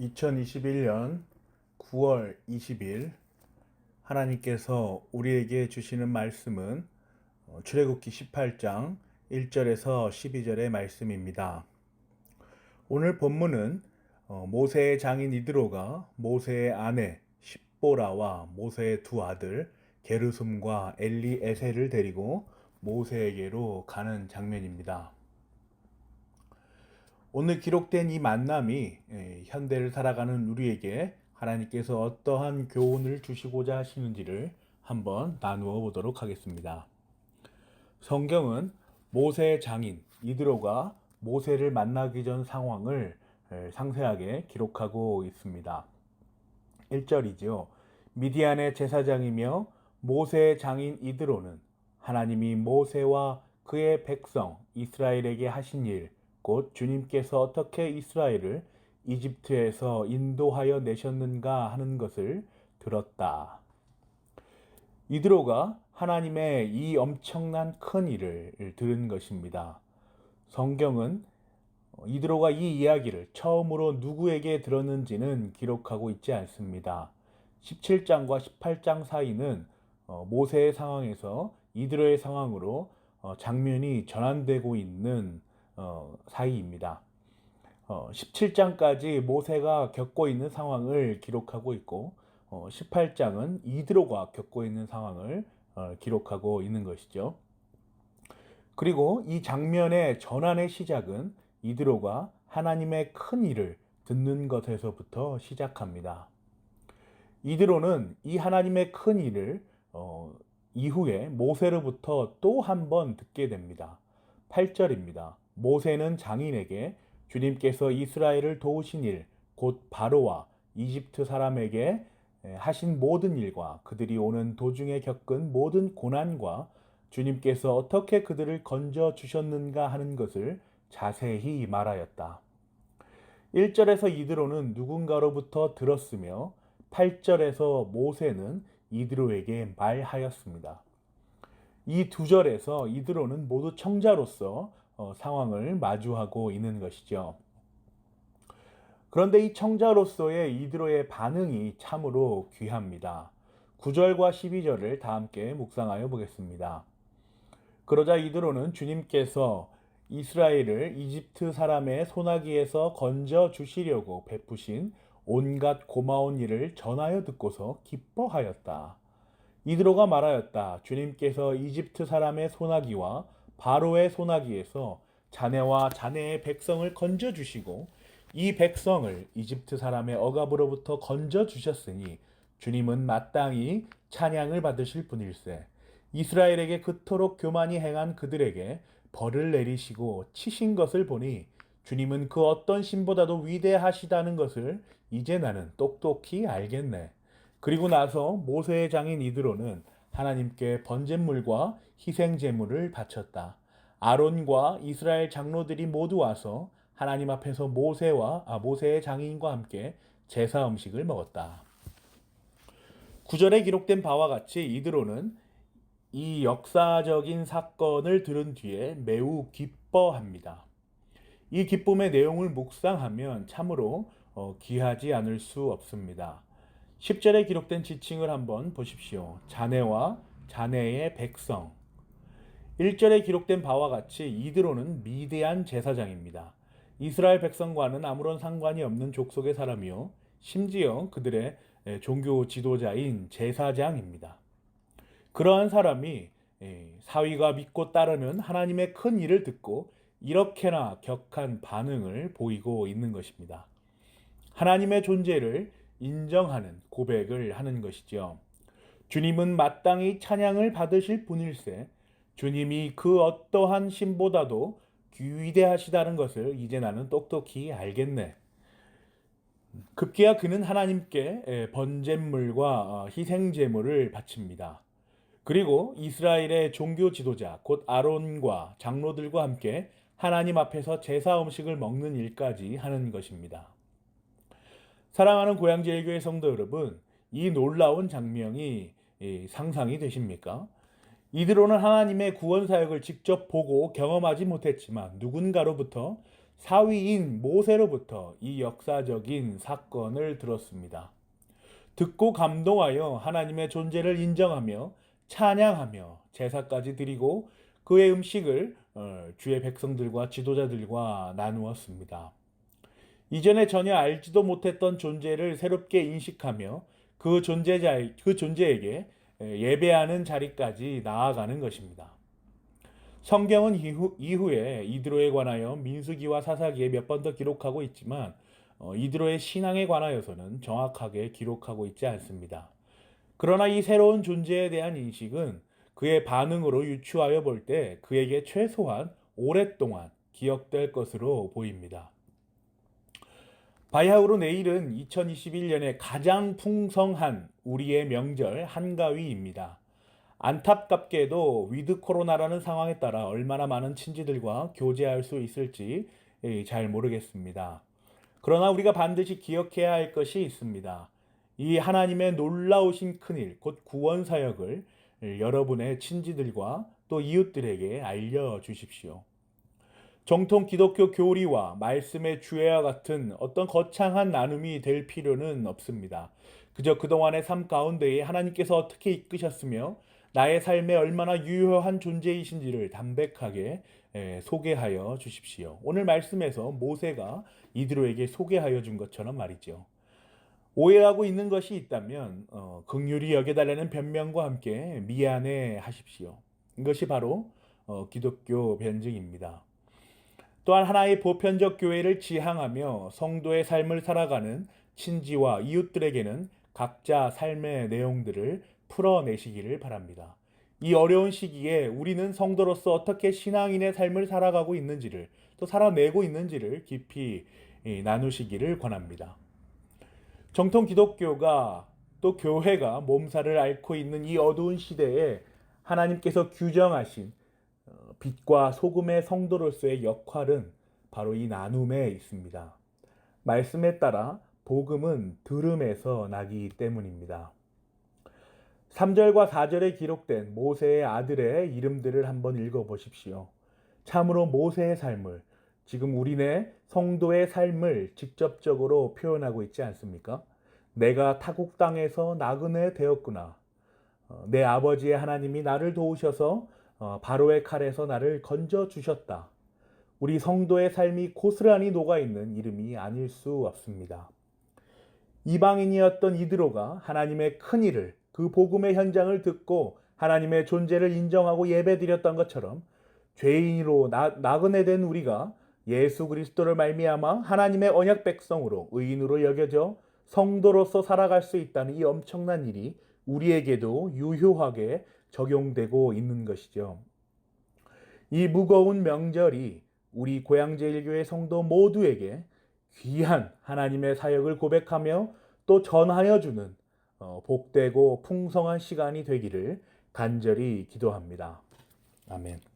2021년 9월 20일 하나님께서 우리에게 주시는 말씀은 출애굽기 18장 1절에서 12절의 말씀입니다. 오늘 본문은 모세의 장인 이드로가 모세의 아내 십보라와 모세의 두 아들 게르솜과 엘리에셀을 데리고 모세에게로 가는 장면입니다. 오늘 기록된 이 만남이 현대를 살아가는 우리에게 하나님께서 어떠한 교훈을 주시고자 하시는지를 한번 나누어 보도록 하겠습니다. 성경은 모세의 장인 이드로가 모세를 만나기 전 상황을 상세하게 기록하고 있습니다. 1절이죠. 미디안의 제사장이며 모세의 장인 이드로는 하나님이 모세와 그의 백성 이스라엘에게 하신 일, 곧 주님께서 어떻게 이스라엘을 이집트에서 인도하여 내셨는가 하는 것을 들었다. 이드로가 하나님의 이 엄청난 큰 일을 들은 것입니다. 성경은 이드로가 이 이야기를 처음으로 누구에게 들었는지는 기록하고 있지 않습니다. 17장과 18장 사이는 모세의 상황에서 이드로의 상황으로 장면이 전환되고 있는 사이입니다. 17장까지 모세가 겪고 있는 상황을 기록하고 있고 18장은 이드로가 겪고 있는 상황을 기록하고 있는 것이죠. 그리고 이 장면의 전환의 시작은 이드로가 하나님의 큰 일을 듣는 것에서부터 시작합니다. 이드로는 이 하나님의 큰 일을 이후에 모세로부터 또 한 번 듣게 됩니다. 8절입니다. 모세는 장인에게 주님께서 이스라엘을 도우신 일, 곧 바로와 이집트 사람에게 하신 모든 일과 그들이 오는 도중에 겪은 모든 고난과 주님께서 어떻게 그들을 건져 주셨는가 하는 것을 자세히 말하였다. 1절에서 이드로는 누군가로부터 들었으며 8절에서 모세는 이드로에게 말하였습니다. 이 두 절에서 이드로는 모두 청자로서 상황을 마주하고 있는 것이죠. 그런데 이 청자로서의 이드로의 반응이 참으로 귀합니다. 9절과 12절을 다 함께 묵상하여 보겠습니다. 그러자 이드로는 주님께서 이스라엘을 이집트 사람의 손아귀에서 건져 주시려고 베푸신 온갖 고마운 일을 전하여 듣고서 기뻐하였다. 이드로가 말하였다. 주님께서 이집트 사람의 손아귀와 바로의 손아귀에서 자네와 자네의 백성을 건져 주시고 이 백성을 이집트 사람의 억압으로부터 건져 주셨으니 주님은 마땅히 찬양을 받으실 분일세. 이스라엘에게 그토록 교만히 행한 그들에게 벌을 내리시고 치신 것을 보니 주님은 그 어떤 신보다도 위대하시다는 것을 이제 나는 똑똑히 알겠네. 그리고 나서 모세의 장인 이드로는 하나님께 번제물과 희생제물을 바쳤다. 아론과 이스라엘 장로들이 모두 와서 하나님 앞에서 모세의 장인과 함께 제사 음식을 먹었다. 9절에 기록된 바와 같이 이드로는 이 역사적인 사건을 들은 뒤에 매우 기뻐합니다. 이 기쁨의 내용을 묵상하면 참으로 귀하지 않을 수 없습니다. 10절에 기록된 지칭을 한번 보십시오. 자네와 자네의 백성. 1절에 기록된 바와 같이 이드로는 미디안 제사장입니다. 이스라엘 백성과는 아무런 상관이 없는 족속의 사람이요. 심지어 그들의 종교 지도자인 제사장입니다. 그러한 사람이 사위가 믿고 따르는 하나님의 큰 일을 듣고 이렇게나 격한 반응을 보이고 있는 것입니다. 하나님의 존재를 인정하는 고백을 하는 것이죠. 주님은 마땅히 찬양을 받으실 분일세. 주님이 그 어떠한 신보다도 위대하시다는 것을 이제 나는 똑똑히 알겠네. 급기야 그는 하나님께 번제물과 희생제물을 바칩니다. 그리고 이스라엘의 종교 지도자 곧 아론과 장로들과 함께 하나님 앞에서 제사 음식을 먹는 일까지 하는 것입니다. 사랑하는 고양제일교회 성도 여러분, 이 놀라운 장면이 상상이 되십니까? 이드로는 하나님의 구원 사역을 직접 보고 경험하지 못했지만 누군가로부터 사위인 모세로부터 이 역사적인 사건을 들었습니다. 듣고 감동하여 하나님의 존재를 인정하며 찬양하며 제사까지 드리고 그의 음식을 주의 백성들과 지도자들과 나누었습니다. 이전에 전혀 알지도 못했던 존재를 새롭게 인식하며 그 존재에게 예배하는 자리까지 나아가는 것입니다. 성경은 이후에 이드로에 관하여 민수기와 사사기에 몇 번 더 기록하고 있지만 이드로의 신앙에 관하여서는 정확하게 기록하고 있지 않습니다. 그러나 이 새로운 존재에 대한 인식은 그의 반응으로 유추하여 볼 때 그에게 최소한 오랫동안 기억될 것으로 보입니다. 바야흐로 내일은 2021년에 가장 풍성한 우리의 명절 한가위입니다. 안타깝게도 위드 코로나라는 상황에 따라 얼마나 많은 친지들과 교제할 수 있을지 잘 모르겠습니다. 그러나 우리가 반드시 기억해야 할 것이 있습니다. 이 하나님의 놀라우신 큰일, 곧 구원 사역을 여러분의 친지들과 또 이웃들에게 알려주십시오. 정통 기독교 교리와 말씀의 주애와 같은 어떤 거창한 나눔이 될 필요는 없습니다. 그저 그동안의 삶 가운데에 하나님께서 어떻게 이끄셨으며 나의 삶에 얼마나 유효한 존재이신지를 담백하게 소개하여 주십시오. 오늘 말씀에서 모세가 이드로에게 소개하여 준 것처럼 말이죠. 오해하고 있는 것이 있다면 긍휼히 여겨달라는 변명과 함께 미안해 하십시오. 이것이 바로 기독교 변증입니다. 또한 하나의 보편적 교회를 지향하며 성도의 삶을 살아가는 친지와 이웃들에게는 각자 삶의 내용들을 풀어내시기를 바랍니다. 이 어려운 시기에 우리는 성도로서 어떻게 신앙인의 삶을 살아가고 있는지를 또 살아내고 있는지를 깊이 나누시기를 권합니다. 정통 기독교가 또 교회가 몸살을 앓고 있는 이 어두운 시대에 하나님께서 규정하신 빛과 소금의 성도로서의 역할은 바로 이 나눔에 있습니다. 말씀에 따라 복음은 들음에서 나기 때문입니다. 3절과 4절에 기록된 모세의 아들의 이름들을 한번 읽어보십시오. 참으로 모세의 삶을, 지금 우리네 성도의 삶을 직접적으로 표현하고 있지 않습니까? 내가 타국 땅에서 나그네 되었구나. 내 아버지의 하나님이 나를 도우셔서 바로의 칼에서 나를 건져 주셨다. 우리 성도의 삶이 고스란히 녹아있는 이름이 아닐 수 없습니다. 이방인이었던 이드로가 하나님의 큰 일을, 그 복음의 현장을 듣고 하나님의 존재를 인정하고 예배드렸던 것처럼 죄인으로 나그네 된 우리가 예수 그리스도를 말미암아 하나님의 언약 백성으로 의인으로 여겨져 성도로서 살아갈 수 있다는 이 엄청난 일이 우리에게도 유효하게 적용되고 있는 것이죠. 이 무거운 명절이 우리 고향제일교회 성도 모두에게 귀한 하나님의 사역을 고백하며 또 전하여 주는 복되고 풍성한 시간이 되기를 간절히 기도합니다. 아멘.